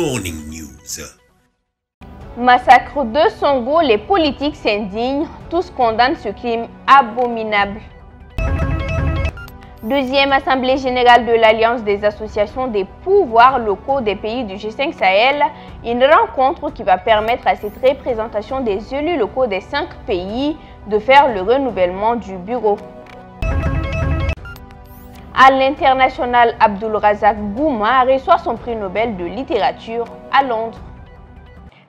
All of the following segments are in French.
Morning News. Massacre de Songo, les politiques s'indignent, tous condamnent ce crime abominable. Deuxième assemblée générale de l'Alliance des associations des pouvoirs locaux des pays du G5 Sahel, une rencontre qui va permettre à cette représentation des élus locaux des 5 pays de faire le renouvellement du bureau. À l'international, Abdulrazak Gouma reçoit son prix Nobel de littérature à Londres.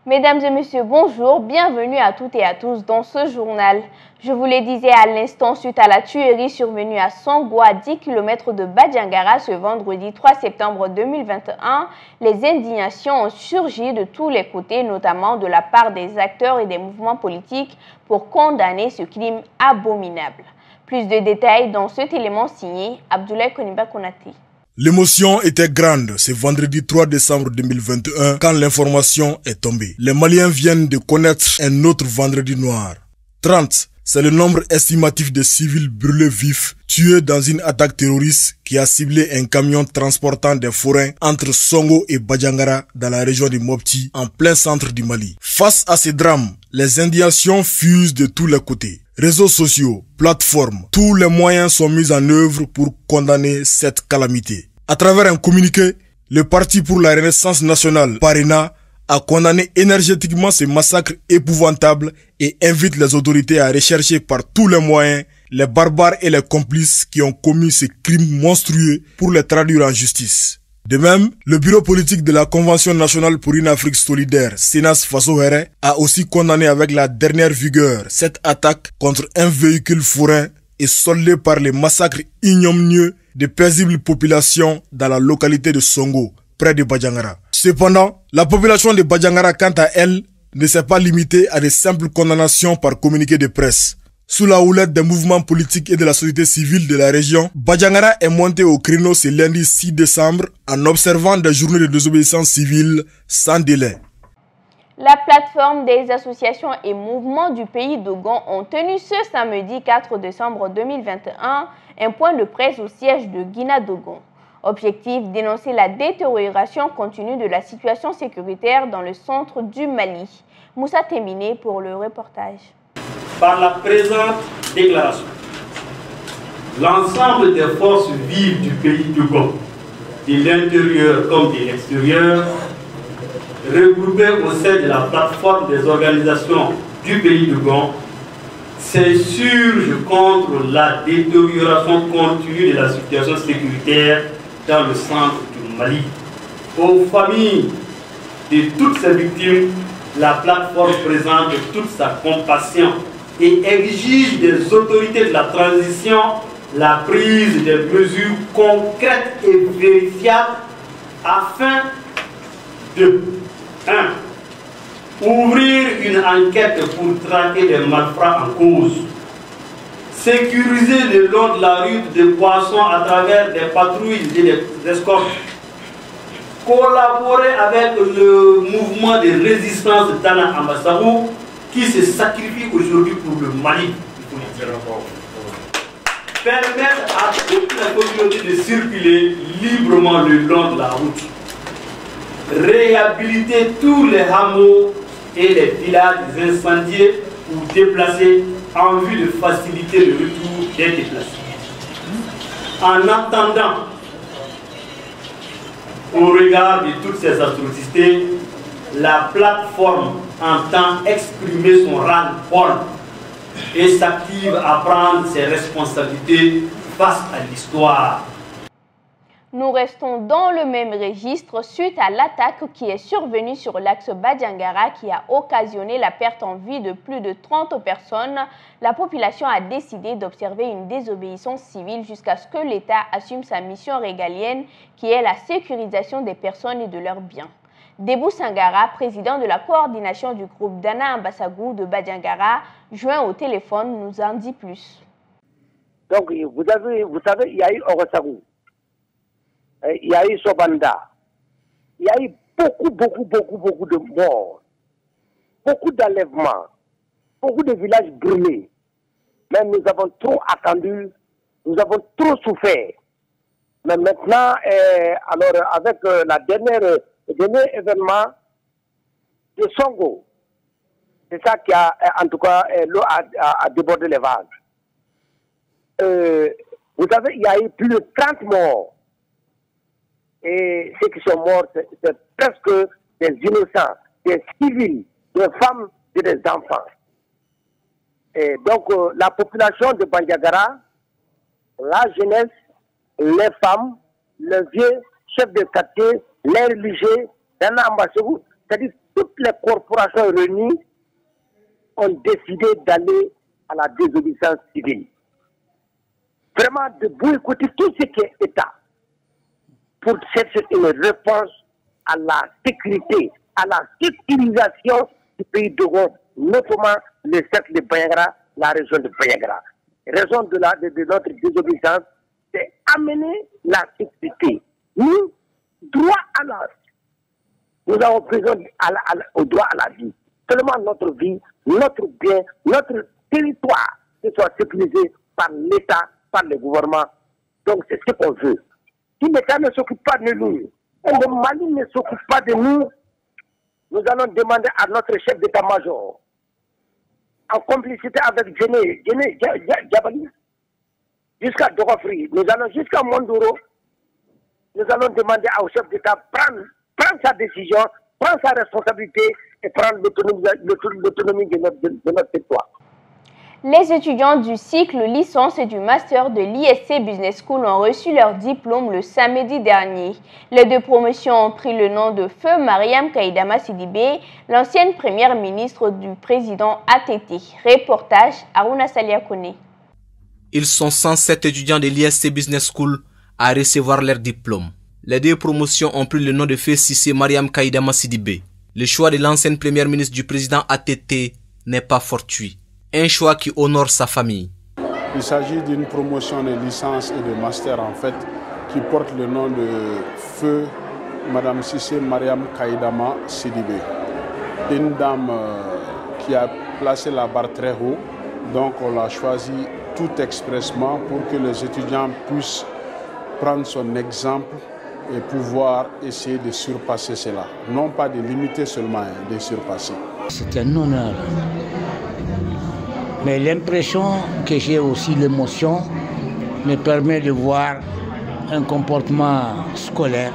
Mesdames et messieurs, bonjour, bienvenue à toutes et à tous dans ce journal. Je vous le disais à l'instant, suite à la tuerie survenue à Songo, à 10 km de Badiangara ce vendredi 3 septembre 2021, les indignations ont surgi de tous les côtés, notamment de la part des acteurs et des mouvements politiques pour condamner ce crime abominable. Plus de détails dans cet élément signé Abdoulaye Koniba Konaté. L'émotion était grande ce vendredi 3 décembre 2021 quand l'information est tombée. Les Maliens viennent de connaître un autre vendredi noir. 30, c'est le nombre estimatif de civils brûlés vifs, tués dans une attaque terroriste qui a ciblé un camion transportant des forains entre Songo et Badiangara dans la région de Mopti, en plein centre du Mali. Face à ces drames, les indignations fusent de tous les côtés. Réseaux sociaux, plateformes, tous les moyens sont mis en œuvre pour condamner cette calamité. À travers un communiqué, le Parti pour la Renaissance nationale, PARENA, a condamné énergétiquement ce massacre épouvantable et invite les autorités à rechercher par tous les moyens les barbares et les complices qui ont commis ces crimes monstrueux pour les traduire en justice. De même, le bureau politique de la Convention nationale pour une Afrique solidaire, Senas Fasohere, a aussi condamné avec la dernière vigueur cette attaque contre un véhicule forain et soldé par les massacres ignominieux de paisibles populations dans la localité de Songo, près de Badiangara. Cependant, la population de Badiangara, quant à elle, ne s'est pas limitée à de simples condamnations par communiqué de presse. Sous la houlette des mouvements politiques et de la société civile de la région, Badiangara est monté au créneau ce lundi 6 décembre en observant des journées de désobéissance civile sans délai. La plateforme des associations et mouvements du pays d'Ogon ont tenu ce samedi 4 décembre 2021 un point de presse au siège de Guina Dogon. Objectif, dénoncer la détérioration continue de la situation sécuritaire dans le centre du Mali. Moussa Temine pour le reportage. Par la présente déclaration, l'ensemble des forces vives du pays d'Ogon, de l'intérieur comme de l'extérieur, regroupées au sein de la plateforme des organisations du pays d'Ogon, s'insurgent contre la détérioration continue de la situation sécuritaire dans le centre du Mali. Aux familles de toutes ces victimes, la plateforme présente toute sa compassion et exige des autorités de la transition la prise de mesures concrètes et vérifiables afin de 1. Ouvrir une enquête pour traquer les malfrats en cause, sécuriser le long de la route des poissons à travers des patrouilles et des escortes, collaborer avec le mouvement de résistance d'Anna Ambassadou qui se sacrifie aujourd'hui pour le Mali. Permettre à toute la communauté de circuler librement le long de la route. Réhabiliter tous les hameaux et les villages incendiés ou déplacés en vue de faciliter le retour des déplacés. En attendant, au regard de toutes ces atrocités, la plateforme entend exprimer son ras-le-bol et s'active à prendre ses responsabilités face à l'histoire. Nous restons dans le même registre suite à l'attaque qui est survenue sur l'axe Badiangara qui a occasionné la perte en vie de plus de 30 personnes. La population a décidé d'observer une désobéissance civile jusqu'à ce que l'État assume sa mission régalienne qui est la sécurisation des personnes et de leurs biens. Debou Sangara, président de la coordination du groupe Dana Ambasagou de Badiangara, joint au téléphone, nous en dit plus. Donc, vous savez, il y a eu Orosagou. Il y a eu Sobanda, il y a eu beaucoup de morts, beaucoup d'enlèvements, beaucoup de villages brûlés. Mais nous avons trop attendu, nous avons trop souffert. Mais maintenant, alors avec la dernière Le dernier événement de Songo, c'est ça qui a, en tout cas, l'eau a débordé les vagues. Vous savez, il y a eu plus de 30 morts. Et ceux qui sont morts, c'est presque des innocents, des civils, des femmes et des enfants. Et donc, la population de Bandiagara, la jeunesse, les femmes, les vieux chefs de quartier, les religieux, c'est-à-dire toutes les corporations réunies ont décidé d'aller à la désobéissance civile. Vraiment de boycotter tout ce qui est État pour chercher une réponse à la sécurité, à la sécurisation du pays de Gond, notamment le cercle de Bandiagara, la région de Bandiagara. Raison de notre désobéissance, c'est amener la sécurité. Nous, droit à la nous avons besoin au droit à la vie. Seulement notre vie, notre bien, notre territoire que soit sécurisé par l'État, par le gouvernement. Donc c'est ce qu'on veut. Si l'État ne s'occupe pas de nous, et le Mali ne s'occupe pas de nous, nous allons demander à notre chef d'état-major, en complicité avec Djabali, jusqu'à Dogofri, nous allons jusqu'à Mondoro, nous allons demander au chef d'État de prendre sa décision, prendre sa responsabilité et prendre l'autonomie de notre territoire. Les étudiants du cycle licence et du master de l'ISC Business School ont reçu leur diplôme le samedi dernier. Les deux promotions ont pris le nom de Feu Mariam Kaïdama Sidibé, l'ancienne première ministre du président ATT. Reportage Aruna Saliakone. Ils sont 107 étudiants de l'ISC Business School à recevoir leur diplôme. Les deux promotions ont pris le nom de Feu Sissé Mariam Kaïdama Sidibé. Le choix de l'ancienne première ministre du président ATT n'est pas fortuit. Un choix qui honore sa famille. Il s'agit d'une promotion de licence et de master en fait qui porte le nom de Feu Madame Sissé Mariam Kaïdama Sidibé. Une dame qui a placé la barre très haut, donc on l'a choisi tout expressement pour que les étudiants puissent prendre son exemple et pouvoir essayer de surpasser cela. Non pas de limiter seulement, de surpasser. C'est un honneur. Mais l'impression que j'ai aussi, l'émotion, me permet de voir un comportement scolaire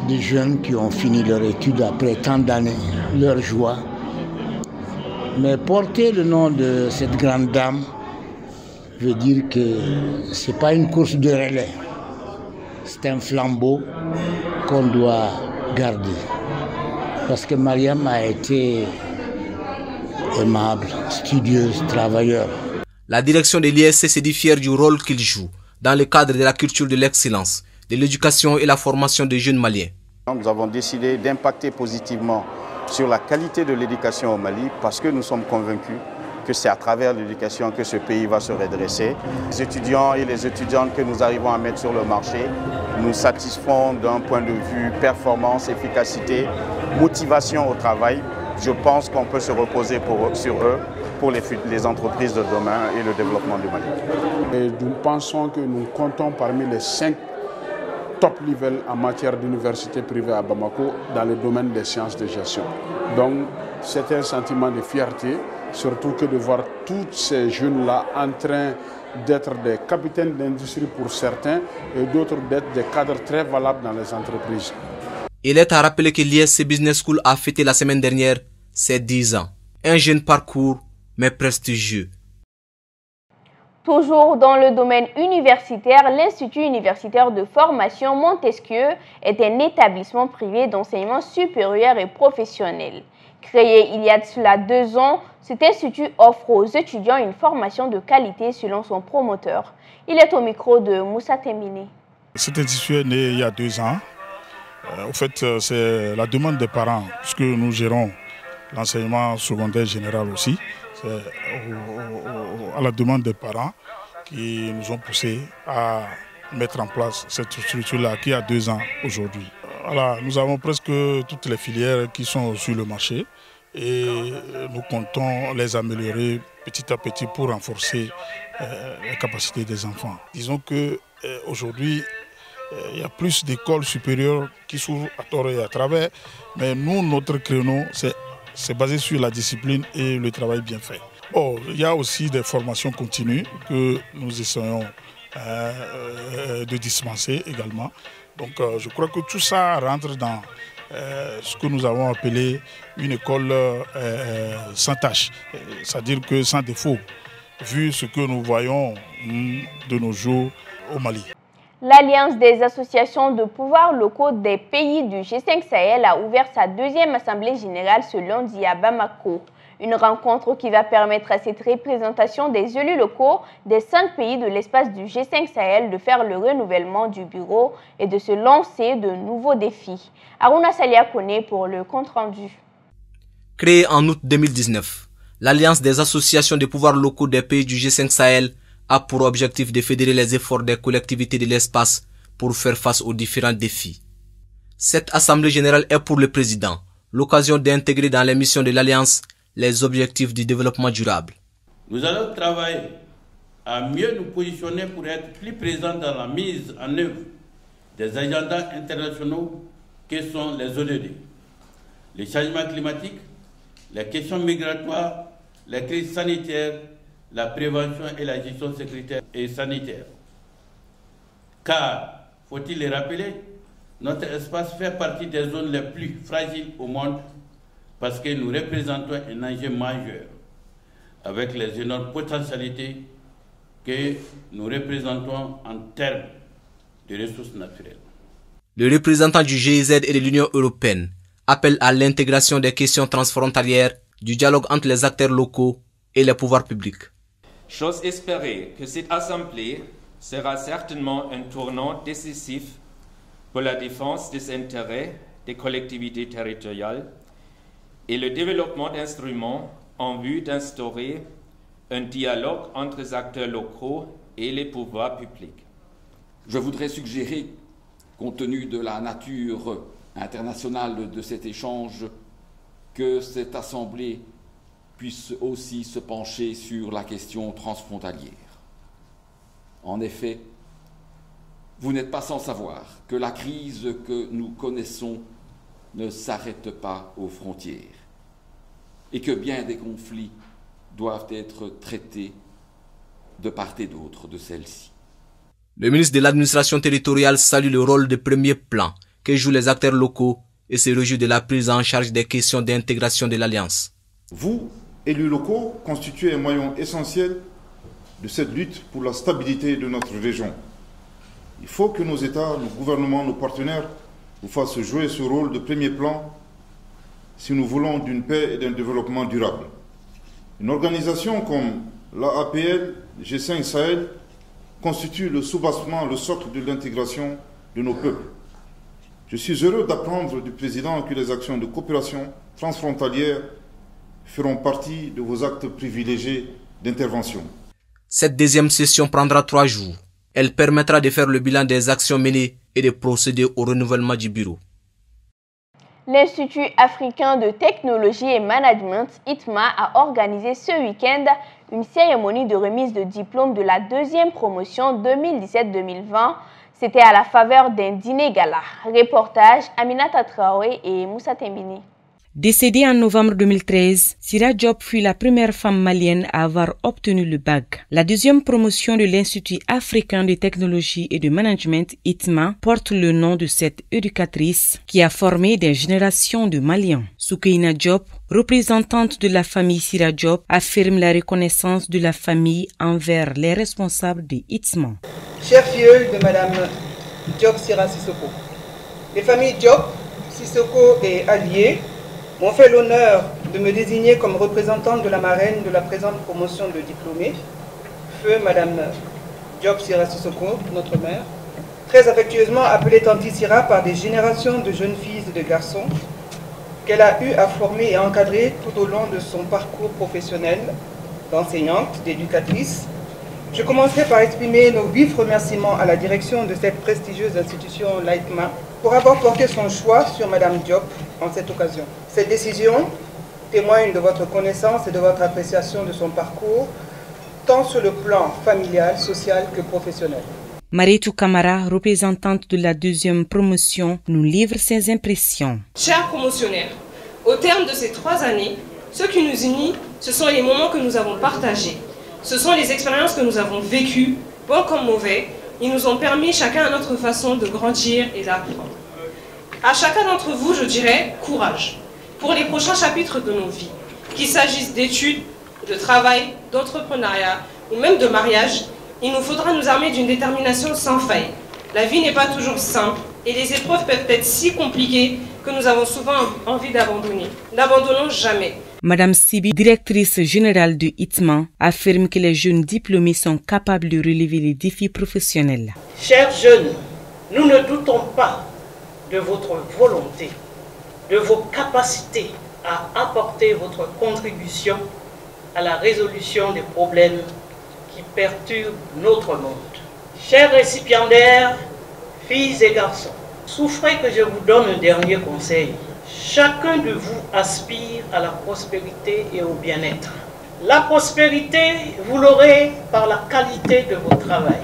des jeunes qui ont fini leur étude après tant d'années, leur joie. Mais porter le nom de cette grande dame veut dire que ce n'est pas une course de relais. C'est un flambeau qu'on doit garder. Parce que Mariam a été aimable, studieuse, travailleur. La direction de l'ISC se dit fière du rôle qu'il joue dans le cadre de la culture de l'excellence, de l'éducation et la formation des jeunes Maliens. Nous avons décidé d'impacter positivement sur la qualité de l'éducation au Mali parce que nous sommes convaincus que c'est à travers l'éducation que ce pays va se redresser. Les étudiants et les étudiantes que nous arrivons à mettre sur le marché nous satisfont d'un point de vue performance, efficacité, motivation au travail. Je pense qu'on peut se reposer sur eux pour les entreprises de demain et le développement du Mali. Et nous pensons que nous comptons parmi les 5 top level en matière d'université privée à Bamako dans le domaine des sciences de gestion. Donc c'est un sentiment de fierté, surtout que de voir tous ces jeunes-là en train d'être des capitaines d'industrie pour certains et d'autres d'être des cadres très valables dans les entreprises. Il est à rappeler que l'ISC Business School a fêté la semaine dernière ses 10 ans. Un jeune parcours, mais prestigieux. Toujours dans le domaine universitaire, l'Institut universitaire de formation Montesquieu est un établissement privé d'enseignement supérieur et professionnel. Créé il y a de cela 2 ans, cet institut offre aux étudiants une formation de qualité selon son promoteur. Il est au micro de Moussa Temine. Cet institut est né il y a 2 ans. En fait, c'est la demande des parents, puisque nous gérons l'enseignement secondaire général aussi. C'est à la demande des parents qui nous ont poussé à mettre en place cette structure-là qui a 2 ans aujourd'hui. Voilà, nous avons presque toutes les filières qui sont sur le marché et nous comptons les améliorer petit à petit pour renforcer les capacités des enfants. Disons qu'aujourd'hui, il y a plus d'écoles supérieures qui s'ouvrent à tort et à travers. Mais nous, notre créneau, c'est basé sur la discipline et le travail bien fait. Bon, il y a aussi des formations continues que nous essayons de dispenser également. Donc je crois que tout ça rentre dans ce que nous avons appelé une école sans tâche, c'est-à-dire que sans défaut, vu ce que nous voyons de nos jours au Mali. L'Alliance des associations de pouvoirs locaux des pays du G5 Sahel a ouvert sa deuxième assemblée générale ce lundi à Bamako. Une rencontre qui va permettre à cette représentation des élus locaux des 5 pays de l'espace du G5 Sahel de faire le renouvellement du bureau et de se lancer de nouveaux défis. Aruna Salia Kone pour le compte-rendu. Créée en août 2019, l'Alliance des associations de pouvoirs locaux des pays du G5 Sahel a pour objectif de fédérer les efforts des collectivités de l'espace pour faire face aux différents défis. Cette assemblée générale est pour le président l'occasion d'intégrer dans les missions de l'Alliance les objectifs du développement durable. Nous allons travailler à mieux nous positionner pour être plus présents dans la mise en œuvre des agendas internationaux que sont les ODD, les changements climatiques, les questions migratoires, les crises sanitaires, la prévention et la gestion sécuritaire et sanitaire. Car, faut-il le rappeler, notre espace fait partie des zones les plus fragiles au monde parce que nous représentons un enjeu majeur avec les énormes potentialités que nous représentons en termes de ressources naturelles. Le représentant du GIZ et de l'Union européenne appelle à l'intégration des questions transfrontalières, du dialogue entre les acteurs locaux et les pouvoirs publics. J'ose espérer que cette assemblée sera certainement un tournant décisif pour la défense des intérêts des collectivités territoriales et le développement d'instruments en vue d'instaurer un dialogue entre les acteurs locaux et les pouvoirs publics. Je voudrais suggérer, compte tenu de la nature internationale de cet échange, que cette assemblée puisse aussi se pencher sur la question transfrontalière. En effet, vous n'êtes pas sans savoir que la crise que nous connaissons ne s'arrête pas aux frontières et que bien des conflits doivent être traités de part et d'autre de celle-ci. Le ministre de l'administration territoriale salue le rôle de premier plan que jouent les acteurs locaux et se réjouit de la prise en charge des questions d'intégration de l'Alliance. Vous, élus locaux, constituez un maillon essentiel de cette lutte pour la stabilité de notre région. Il faut que nos États, nos gouvernements, nos partenaires vous fassent jouer ce rôle de premier plan si nous voulons d'une paix et d'un développement durable. Une organisation comme l'AAPL, G5 Sahel, constitue le soubassement, le socle de l'intégration de nos peuples. Je suis heureux d'apprendre du président que les actions de coopération transfrontalière feront partie de vos actes privilégiés d'intervention. Cette deuxième session prendra 3 jours. Elle permettra de faire le bilan des actions menées et de procéder au renouvellement du bureau. L'Institut africain de technologie et management, ITMA, a organisé ce week-end une cérémonie de remise de diplôme de la deuxième promotion 2017-2020. C'était à la faveur d'un dîner gala. Reportage Aminata Traoré et Moussa Tembini. Décédée en novembre 2013, Sira Diop fut la première femme malienne à avoir obtenu le bac. La deuxième promotion de l'Institut africain de technologie et de management, ITMA, porte le nom de cette éducatrice qui a formé des générations de Maliens. Soukeina Diop, représentante de la famille Sira Diop, affirme la reconnaissance de la famille envers les responsables de ITMA. Chère filleule de Madame Diop Sira Sissoko, les familles Diop, Sissoko et alliés m'ont fait l'honneur de me désigner comme représentante de la marraine de la présente promotion de diplômés, feu Madame Diop Sira Sissoko, notre mère, très affectueusement appelée Tanti Sira par des générations de jeunes filles et de garçons qu'elle a eu à former et encadrer tout au long de son parcours professionnel d'enseignante, d'éducatrice. Je commencerai par exprimer nos vifs remerciements à la direction de cette prestigieuse institution, l'ITMA, pour avoir porté son choix sur Madame Diop en cette occasion. Cette décision témoigne de votre connaissance et de votre appréciation de son parcours, tant sur le plan familial, social que professionnel. Mariétou Camara, représentante de la deuxième promotion, nous livre ses impressions. Chers promotionnaires, au terme de ces 3 années, ce qui nous unit, ce sont les moments que nous avons partagés. Ce sont les expériences que nous avons vécues, bons comme mauvais. Ils nous ont permis chacun à notre façon de grandir et d'apprendre. À chacun d'entre vous, je dirais courage pour les prochains chapitres de nos vies, qu'il s'agisse d'études, de travail, d'entrepreneuriat ou même de mariage. Il nous faudra nous armer d'une détermination sans faille. La vie n'est pas toujours simple et les épreuves peuvent être si compliquées que nous avons souvent envie d'abandonner. N'abandonnons jamais. Madame Sibi, directrice générale de ITMA, affirme que les jeunes diplômés sont capables de relever les défis professionnels. Chers jeunes, nous ne doutons pas de votre volonté, de vos capacités à apporter votre contribution à la résolution des problèmes qui perturbent notre monde. Chers récipiendaires, filles et garçons, souffrez que je vous donne un dernier conseil. Chacun de vous aspire à la prospérité et au bien-être. La prospérité, vous l'aurez par la qualité de votre travail.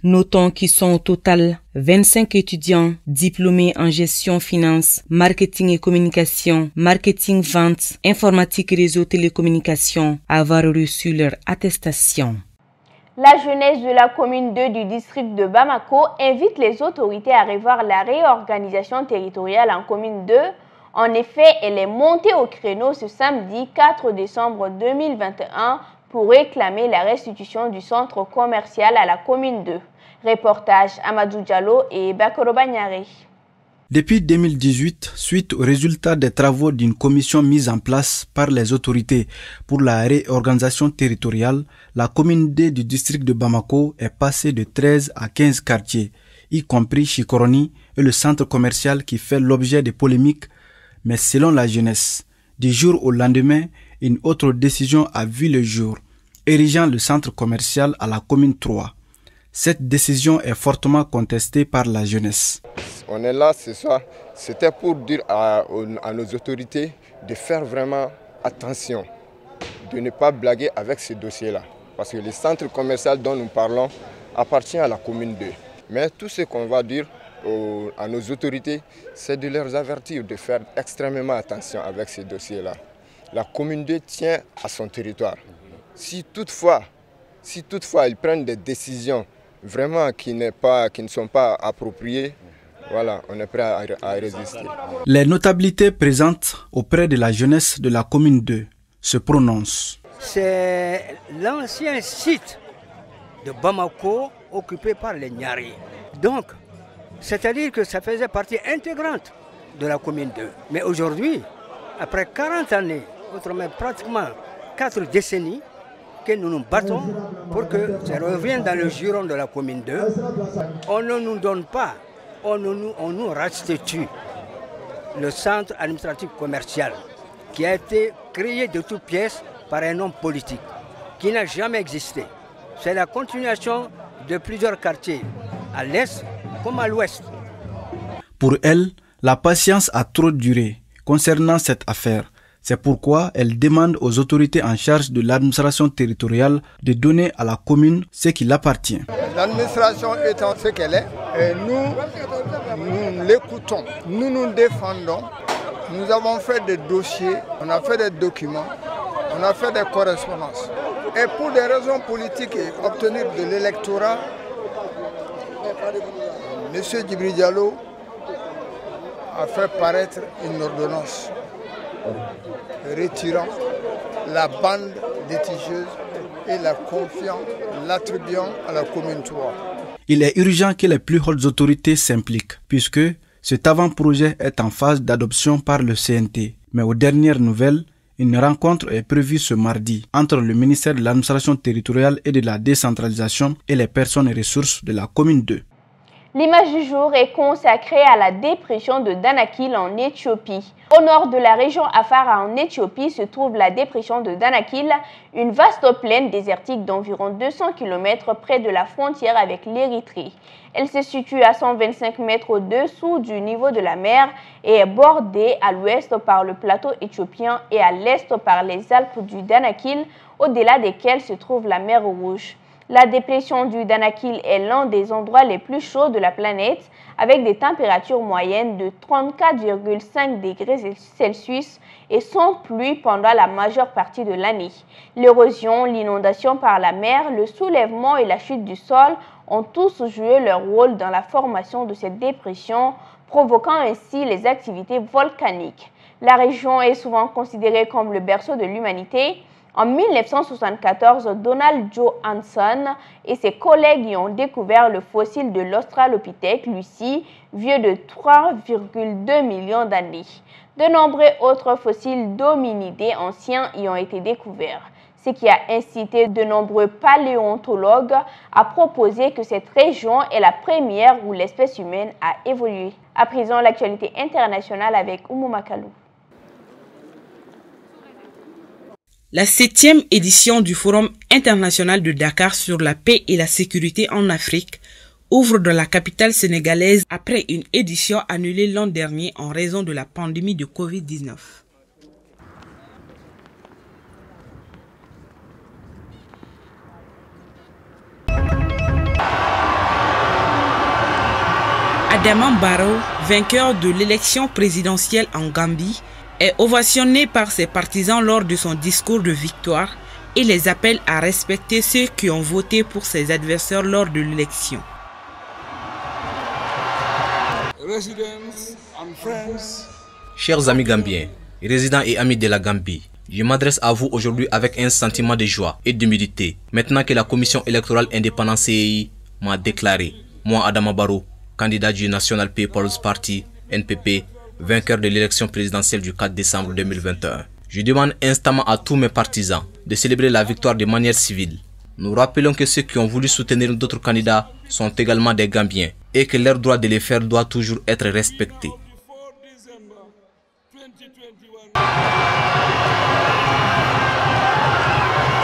Notons qu'ils sont au total 25 étudiants diplômés en gestion finance, marketing et communication, marketing vente, informatique et réseau télécommunications à avoir reçu leur attestation. La jeunesse de la commune 2 du district de Bamako invite les autorités à revoir la réorganisation territoriale en commune 2. En effet, elle est montée au créneau ce samedi 4 décembre 2021 pour réclamer la restitution du centre commercial à la commune 2. Reportage Amadou Diallo et Bakoro Banyare. Depuis 2018, suite aux résultats des travaux d'une commission mise en place par les autorités pour la réorganisation territoriale, la commune D du district de Bamako est passée de 13 à 15 quartiers, y compris Chikoroni et le centre commercial qui fait l'objet de polémiques. Mais selon la jeunesse, du jour au lendemain, une autre décision a vu le jour, érigeant le centre commercial à la commune 3. Cette décision est fortement contestée par la jeunesse. On est là ce soir, c'était pour dire à nos autorités de faire vraiment attention, de ne pas blaguer avec ces dossiers-là. Parce que le centre commercial dont nous parlons appartient à la commune 2. Mais tout ce qu'on va dire à nos autorités, c'est de leur avertir de faire extrêmement attention avec ces dossiers-là. La commune 2 tient à son territoire. Si toutefois ils prennent des décisions vraiment qui ne sont pas appropriées, voilà, on est prêt à résister. Les notabilités présentes auprès de la jeunesse de la commune 2 se prononcent. C'est l'ancien site de Bamako occupé par les Nyari. Donc, c'est-à-dire que ça faisait partie intégrante de la commune 2. Mais aujourd'hui, après 40 années, autrement pratiquement 4 décennies, que nous nous battons pour que ça revienne dans le giron de la commune 2, on ne nous donne pas, on nous restitue le centre administratif commercial qui a été créé de toutes pièces par un homme politique qui n'a jamais existé. C'est la continuation de plusieurs quartiers, à l'est comme à l'ouest. Pour elle, la patience a trop duré concernant cette affaire. C'est pourquoi elle demande aux autorités en charge de l'administration territoriale de donner à la commune ce qui l'appartient. L'administration étant ce qu'elle est, et nous l'écoutons, nous nous défendons. Nous avons fait des dossiers, on a fait des documents, on a fait des correspondances. Et pour des raisons politiques et obtenir de l'électorat, M. Djibril Diallo a fait paraître une ordonnance retirant la bande litigieuse et la confiant, l'attribuant à la commune 3. Il est urgent que les plus hautes autorités s'impliquent, puisque cet avant-projet est en phase d'adoption par le CNT. Mais aux dernières nouvelles, une rencontre est prévue ce mardi entre le ministère de l'administration territoriale et de la décentralisation et les personnes et ressources de la commune 2. L'image du jour est consacrée à la dépression de Danakil en Éthiopie. Au nord de la région Afara en Éthiopie se trouve la dépression de Danakil, une vaste plaine désertique d'environ 200 km près de la frontière avec l'Érythrée. Elle se situe à 125 mètres au-dessous du niveau de la mer et est bordée à l'ouest par le plateau éthiopien et à l'est par les Alpes du Danakil, au-delà desquelles se trouve la mer Rouge. La dépression du Danakil est l'un des endroits les plus chauds de la planète, avec des températures moyennes de 34,5 degrés Celsius et sans pluie pendant la majeure partie de l'année. L'érosion, l'inondation par la mer, le soulèvement et la chute du sol ont tous joué leur rôle dans la formation de cette dépression, provoquant ainsi les activités volcaniques. La région est souvent considérée comme le berceau de l'humanité. En 1974, Donald Johanson et ses collègues y ont découvert le fossile de l'Australopithèque Lucy, vieux de 3,2 millions d'années. De nombreux autres fossiles d'hominidés anciens y ont été découverts, ce qui a incité de nombreux paléontologues à proposer que cette région est la première où l'espèce humaine a évolué. À présent, l'actualité internationale avec Oumou Makalou. La 7e édition du Forum international de Dakar sur la paix et la sécurité en Afrique ouvre dans la capitale sénégalaise après une édition annulée l'an dernier en raison de la pandémie de Covid-19. Adama Barrow, vainqueur de l'élection présidentielle en Gambie, est ovationné par ses partisans lors de son discours de victoire et les appelle à respecter ceux qui ont voté pour ses adversaires lors de l'élection. Chers amis gambiens, résidents et amis de la Gambie, je m'adresse à vous aujourd'hui avec un sentiment de joie et d'humilité. Maintenant que la Commission électorale indépendante CEI m'a déclaré, moi Adama Barrow, candidat du National People's Party, NPP, vainqueur de l'élection présidentielle du 4 décembre 2021. Je demande instamment à tous mes partisans de célébrer la victoire de manière civile. Nous rappelons que ceux qui ont voulu soutenir d'autres candidats sont également des Gambiens et que leur droit de le faire doit toujours être respecté.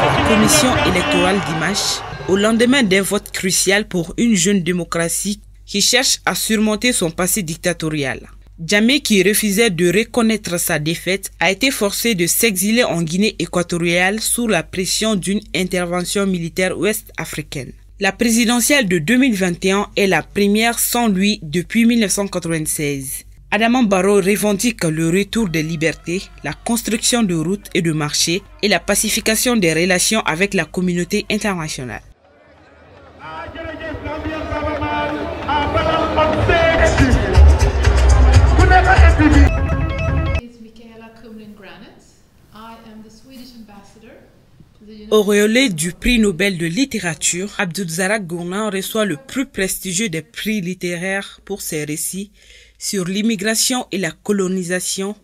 La commission électorale dimanche, au lendemain d'un vote crucial pour une jeune démocratie qui cherche à surmonter son passé dictatorial. Jammeh, qui refusait de reconnaître sa défaite, a été forcé de s'exiler en Guinée équatoriale sous la pression d'une intervention militaire ouest-africaine. La présidentielle de 2021 est la première sans lui depuis 1996. Adama Barrow revendique le retour des libertés, la construction de routes et de marchés et la pacification des relations avec la communauté internationale. Auréolé du prix Nobel de littérature, Abdulrazak Gurnah reçoit le plus prestigieux des prix littéraires pour ses récits sur l'immigration et la colonisation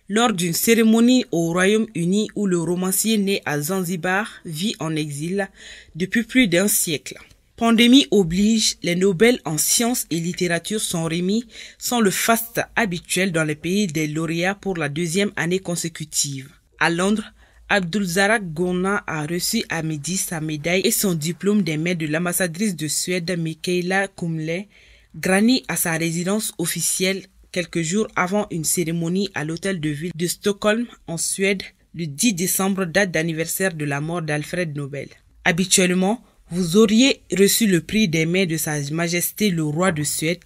lors d'une cérémonie au Royaume-Uni où le romancier né à Zanzibar vit en exil depuis plus d'un siècle. Pandémie oblige, les Nobel en sciences et littérature sont remis sans le faste habituel dans les pays des lauréats pour la deuxième année consécutive. À Londres, Abdulrazak Gurnah a reçu à midi sa médaille et son diplôme des mains de l'ambassadrice de Suède Mikaela Kumle, grani à sa résidence officielle quelques jours avant une cérémonie à l'hôtel de ville de Stockholm en Suède le 10 décembre, date d'anniversaire de la mort d'Alfred Nobel. Habituellement, vous auriez reçu le prix des mains de Sa Majesté le roi de Suède.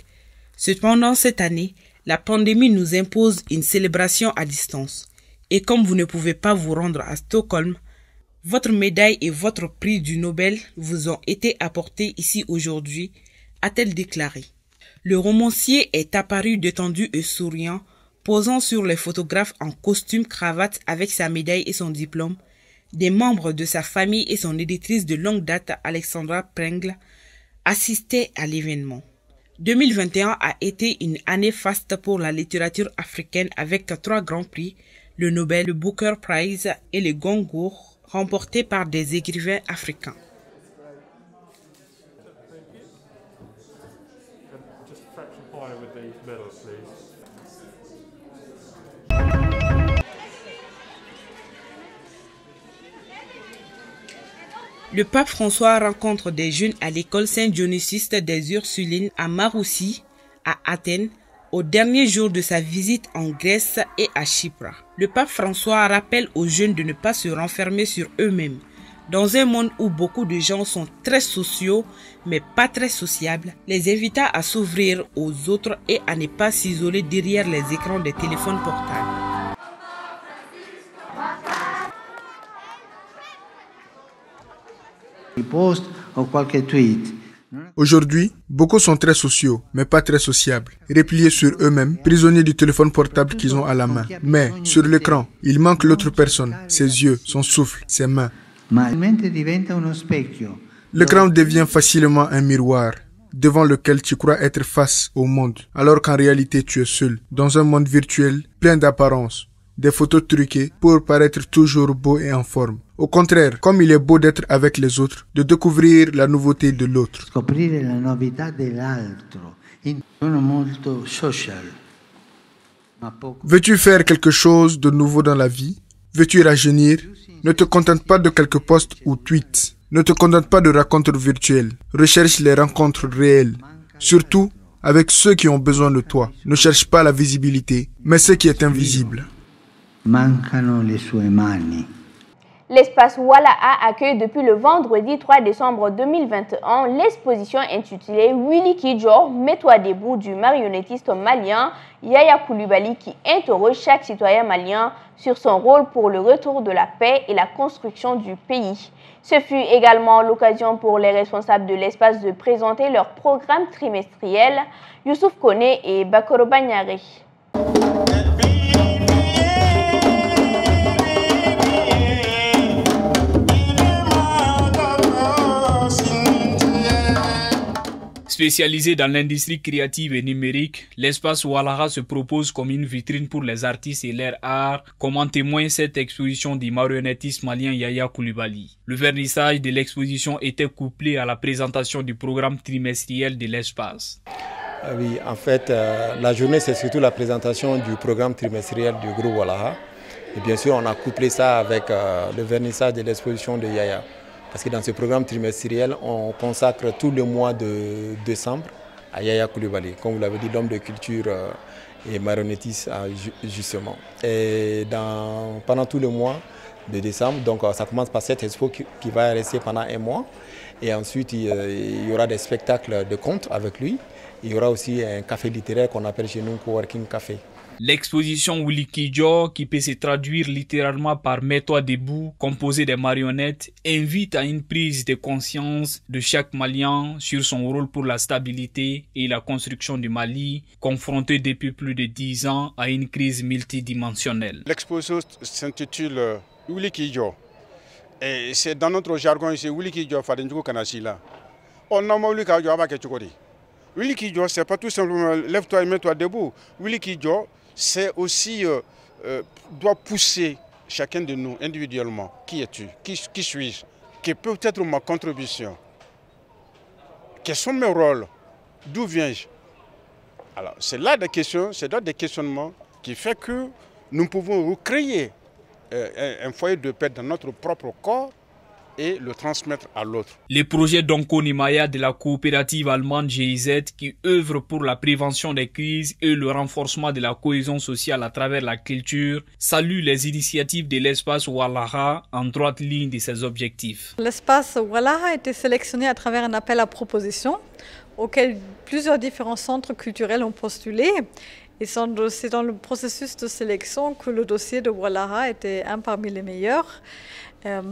Cependant, cette année, la pandémie nous impose une célébration à distance. Et comme vous ne pouvez pas vous rendre à Stockholm, votre médaille et votre prix du Nobel vous ont été apportés ici aujourd'hui, a-t-elle déclaré. Le romancier est apparu détendu et souriant, posant sur les photographes en costume cravate avec sa médaille et son diplôme. Des membres de sa famille et son éditrice de longue date, Alexandra Prengle, assistaient à l'événement. 2021 a été une année faste pour la littérature africaine avec 3 grands prix, le Nobel, le Booker Prize et le Goncourt, remportés par des écrivains africains. Le pape François rencontre des jeunes à l'école Saint-Dionysus des Ursulines à Maroussi, à Athènes, au dernier jour de sa visite en Grèce et à Chypre. Le pape François rappelle aux jeunes de ne pas se renfermer sur eux-mêmes, Dans un monde où beaucoup de gens sont très sociaux, mais pas très sociables, les invita à s'ouvrir aux autres et à ne pas s'isoler derrière les écrans des téléphones portables. Aujourd'hui, beaucoup sont très sociaux, mais pas très sociables, repliés sur eux-mêmes, prisonniers du téléphone portable qu'ils ont à la main. Mais, sur l'écran, il manque l'autre personne, ses yeux, son souffle, ses mains. L'écran devient facilement un miroir, devant lequel tu crois être face au monde, alors qu'en réalité tu es seul, dans un monde virtuel plein d'apparences, des photos truquées pour paraître toujours beau et en forme. Au contraire, comme il est beau d'être avec les autres, de découvrir la nouveauté de l'autre. Veux-tu faire quelque chose de nouveau dans la vie? Veux-tu rajeunir? Ne te contente pas de quelques posts ou tweets. Ne te contente pas de rencontres virtuelles. Recherche les rencontres réelles. Surtout avec ceux qui ont besoin de toi. Ne cherche pas la visibilité, mais ce qui est invisible. L'espace Walaha accueille depuis le vendredi 3 décembre 2021 l'exposition intitulée Willy Kidjo, mets-toi debout du marionnettiste malien Yaya Coulibaly qui interroge chaque citoyen malien sur son rôle pour le retour de la paix et la construction du pays. Ce fut également l'occasion pour les responsables de l'espace de présenter leur programme trimestriel. Youssouf Kone et Bakoro Banyare. Spécialisé dans l'industrie créative et numérique, l'espace Walaha se propose comme une vitrine pour les artistes et leur art, comme en témoigne cette exposition du marionnettiste malien Yaya Coulibaly. Le vernissage de l'exposition était couplé à la présentation du programme trimestriel de l'espace. Oui, en fait, la journée c'est surtout la présentation du programme trimestriel du groupe Walaha. Et bien sûr, on a couplé ça avec le vernissage de l'exposition de Yaya. Parce que dans ce programme trimestriel, on consacre tout le mois de décembre à Yaya Coulibaly, comme vous l'avez dit, l'homme de culture et marionnettiste justement. Et pendant tout le mois de décembre, donc ça commence par cette expo qui va rester pendant un mois. Et ensuite, il y aura des spectacles de contes avec lui. Il y aura aussi un café littéraire qu'on appelle chez nous Coworking Café. L'exposition Willy Kidjo, qui peut se traduire littéralement par Mets-toi debout, composée des marionnettes, invite à une prise de conscience de chaque Malien sur son rôle pour la stabilité et la construction du Mali, confronté depuis plus de 10 ans à une crise multidimensionnelle. L'exposition s'intitule Willy Kidjo. Et c'est dans notre jargon ici, Willy Kidjo Fadendjou Kanasila. On a Willy Kidjo à Baketchukori. Willy Kidjo, c'est pas tout simplement lève-toi et mets-toi debout. Willy Kidjo, c'est aussi, doit pousser chacun de nous individuellement. Qui es-tu? Qui suis-je? Quelle peut être ma contribution? Quels sont mes rôles? D'où viens-je? Alors, c'est là des questions, c'est là des questionnements qui font que nous pouvons recréer un foyer de paix dans notre propre corps et le transmettre à l'autre. Les projets d'Onko Nimaya de la coopérative allemande GIZ qui œuvre pour la prévention des crises et le renforcement de la cohésion sociale à travers la culture salue les initiatives de l'espace Walaha en droite ligne de ses objectifs. L'espace Walaha a été sélectionné à travers un appel à proposition auquel plusieurs différents centres culturels ont postulé. Et c'est dans le processus de sélection que le dossier de Walaha était un parmi les meilleurs.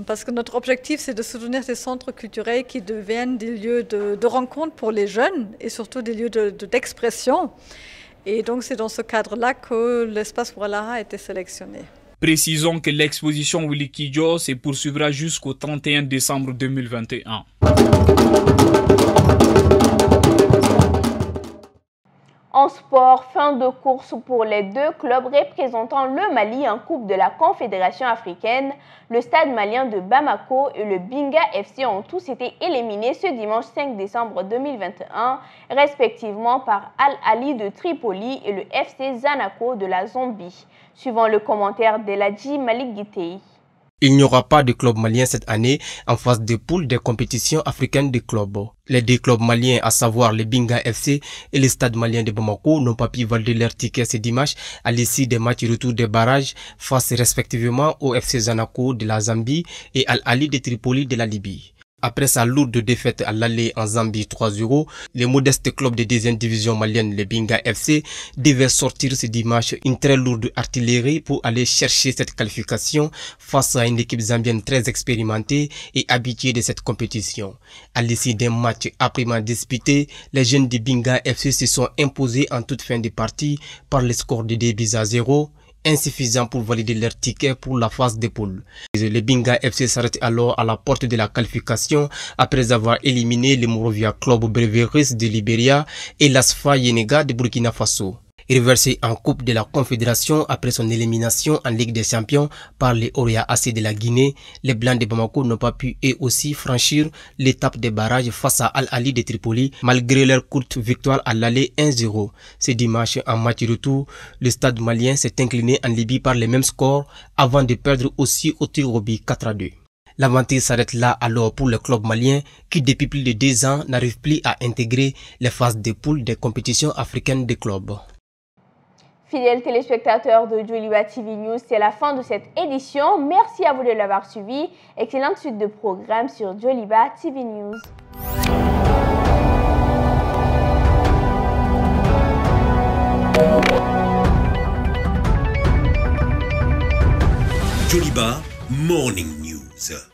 Parce que notre objectif, c'est de soutenir ces centres culturels qui deviennent des lieux de rencontre pour les jeunes et surtout des lieux d'expression. Et donc, c'est dans ce cadre-là que l'espace Walaha a été sélectionné. Précisons que l'exposition Willy Kidjo se poursuivra jusqu'au 31 décembre 2021. En sport, fin de course pour les deux clubs représentant le Mali en Coupe de la Confédération africaine. Le Stade malien de Bamako et le Binga FC ont tous été éliminés ce dimanche 5 décembre 2021, respectivement par Al-Ali de Tripoli et le FC Zanaco de la Zambie. Suivant le commentaire d'Eladji Malik Guitei. Il n'y aura pas de club malien cette année en phase de poule des compétitions africaines de clubs. Les deux clubs maliens, à savoir le Binga FC et le Stade malien de Bamako, n'ont pas pu valider leur ticket ce dimanche à l'issue des matchs retour des barrages face respectivement au FC Zanaco de la Zambie et Al Ahly de Tripoli de la Libye. Après sa lourde défaite à l'aller en Zambie 3-0, le modeste club de deuxième division malienne, le Binga FC, devait sortir ce dimanche une très lourde artillerie pour aller chercher cette qualification face à une équipe zambienne très expérimentée et habituée de cette compétition. À l'issue d'un match âprement disputé, les jeunes du Binga FC se sont imposés en toute fin de partie par le score de 2-0. Insuffisant pour valider leur ticket pour la phase de poule. Le Binga FC s'arrête alors à la porte de la qualification après avoir éliminé le Morovia Club Breveris de Libéria et l'Asfa Yenega de Burkina Faso. Reversé en Coupe de la Confédération après son élimination en Ligue des Champions par les Oria AC de la Guinée, les Blancs de Bamako n'ont pas pu eux aussi franchir l'étape des barrages face à Al Ahly de Tripoli malgré leur courte victoire à l'aller 1-0. Ce dimanche, en match retour, le Stade malien s'est incliné en Libye par les mêmes scores avant de perdre aussi au Tirobi 4-2. L'aventure s'arrête là alors pour le club malien qui depuis plus de 2 ans n'arrive plus à intégrer les phases de poule des compétitions africaines des clubs. Fidèles téléspectateurs de Joliba TV News, c'est la fin de cette édition. Merci à vous de l'avoir suivi. Excellente suite de programmes sur Joliba TV News. Joliba Morning News.